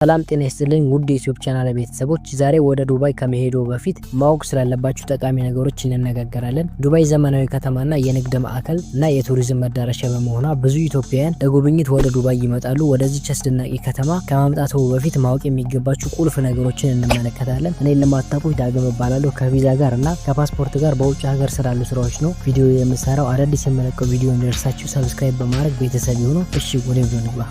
ሰላም ጤና ይስጥልኝ ውድ የዩቲዩብ ቻናል ቤተሰቦች፣ ዛሬ ወደ ዱባይ ከመሄዶ በፊት ማወቅ ስላለባችሁ ጠቃሚ ነገሮች እንነጋገራለን። ዱባይ ዘመናዊ ከተማና የንግድ ማዕከል እና የቱሪዝም መዳረሻ በመሆኗ ብዙ ኢትዮጵያውያን ለጉብኝት ወደ ዱባይ ይመጣሉ። ወደዚህ አስደናቂ ከተማ ከማምጣቱ በፊት ማወቅ የሚገባችሁ ቁልፍ ነገሮችን እንመለከታለን። እኔ ለማታውቁ ዳግም እባላለሁ። ከቪዛ ጋር እና ከፓስፖርት ጋር በውጭ ሀገር ስላሉ ስራዎች ነው ቪዲዮ የምሰራው። አዳዲስ የመለቀው ቪዲዮ እንዲደርሳችሁ ሰብስክራይብ በማድረግ ቤተሰብ ይሁኑ። እሺ ወደ ቪዲዮ እንግባ።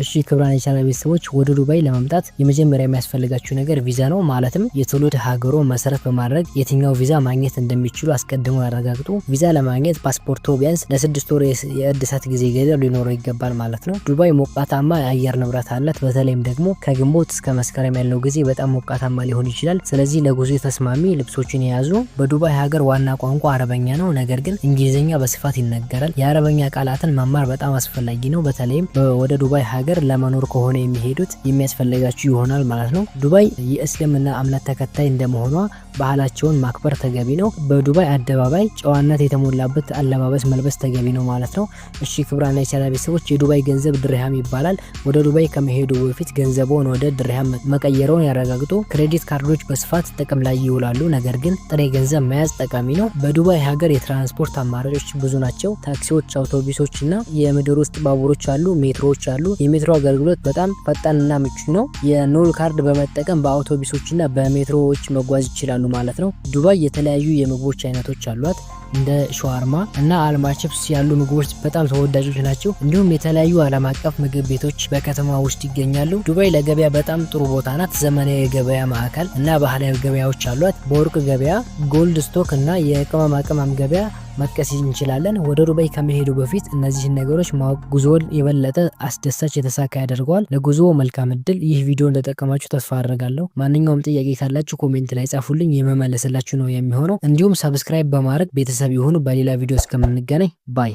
እሺ ክብራን የቻናል ቤተሰቦች፣ ወደ ዱባይ ለመምጣት የመጀመሪያ የሚያስፈልጋችሁ ነገር ቪዛ ነው። ማለትም የትውልድ ሀገሮ መሰረት በማድረግ የትኛው ቪዛ ማግኘት እንደሚችሉ አስቀድመው ያረጋግጡ። ቪዛ ለማግኘት ፓስፖርቶ ቢያንስ ለ6 ወር የእድሳት ጊዜ ገደብ ሊኖረው ይገባል ማለት ነው። ዱባይ ሞቃታማ የአየር ንብረት አላት። በተለይም ደግሞ ከግንቦት እስከ መስከረም ያለው ጊዜ በጣም ሞቃታማ ሊሆን ይችላል። ስለዚህ ለጉዞ ተስማሚ ልብሶችን የያዙ። በዱባይ ሀገር ዋና ቋንቋ አረበኛ ነው፣ ነገር ግን እንግሊዝኛ በስፋት ይነገራል። የአረበኛ ቃላትን መማር በጣም አስፈላጊ ነው። በተለይም ወደ ዱባይ ሀገር ለመኖር ከሆነ የሚሄዱት የሚያስፈልጋችሁ ይሆናል ማለት ነው። ዱባይ የእስልምና እምነት ተከታይ እንደመሆኗ ባህላቸውን ማክበር ተገቢ ነው። በዱባይ አደባባይ ጨዋነት የተሞላበት አለባበስ መልበስ ተገቢ ነው ማለት ነው። እሺ ክብራን የቻናል ቤተሰቦች፣ የዱባይ ገንዘብ ድርሃም ይባላል። ወደ ዱባይ ከመሄዱ በፊት ገንዘቦን ወደ ድርሃም መቀየረውን ያረጋግጡ። ክሬዲት ካርዶች በስፋት ጥቅም ላይ ይውላሉ፣ ነገር ግን ጥሬ ገንዘብ መያዝ ጠቃሚ ነው። በዱባይ ሀገር የትራንስፖርት አማራጮች ብዙ ናቸው። ታክሲዎች፣ አውቶቡሶች እና የምድር ውስጥ ባቡሮች አሉ። ሜትሮዎች አሉ። የሜትሮ አገልግሎት በጣም ፈጣንና ምቹ ነው። የኖል ካርድ በመጠቀም በአውቶቡሶችና በሜትሮዎች መጓዝ ይችላሉ ማለት ነው። ዱባይ የተለያዩ የምግቦች አይነቶች አሏት። እንደ ሸዋርማ እና አልማ ቺፕስ ያሉ ምግቦች በጣም ተወዳጆች ናቸው። እንዲሁም የተለያዩ ዓለም አቀፍ ምግብ ቤቶች በከተማ ውስጥ ይገኛሉ። ዱባይ ለገበያ በጣም ጥሩ ቦታ ናት። ዘመናዊ የገበያ ማዕከል እና ባህላዊ ገበያዎች አሏት። በወርቅ ገበያ፣ ጎልድ ስቶክ እና የቅመማ ቅመም ገበያ መጥቀስ እንችላለን። ወደ ዱባይ ከመሄዱ በፊት እነዚህን ነገሮች ማወቅ ጉዞውን የበለጠ አስደሳች የተሳካ ያደርገዋል። ለጉዞ መልካም እድል። ይህ ቪዲዮ እንደጠቀማችሁ ተስፋ አደርጋለሁ። ማንኛውም ጥያቄ ካላችሁ ኮሜንት ላይ ጻፉልኝ፣ የመመለስላችሁ ነው የሚሆነው። እንዲሁም ሰብስክራይብ በማድረግ ቤተሰብ ይሁኑ። በሌላ ቪዲዮ እስከምንገናኝ ባይ።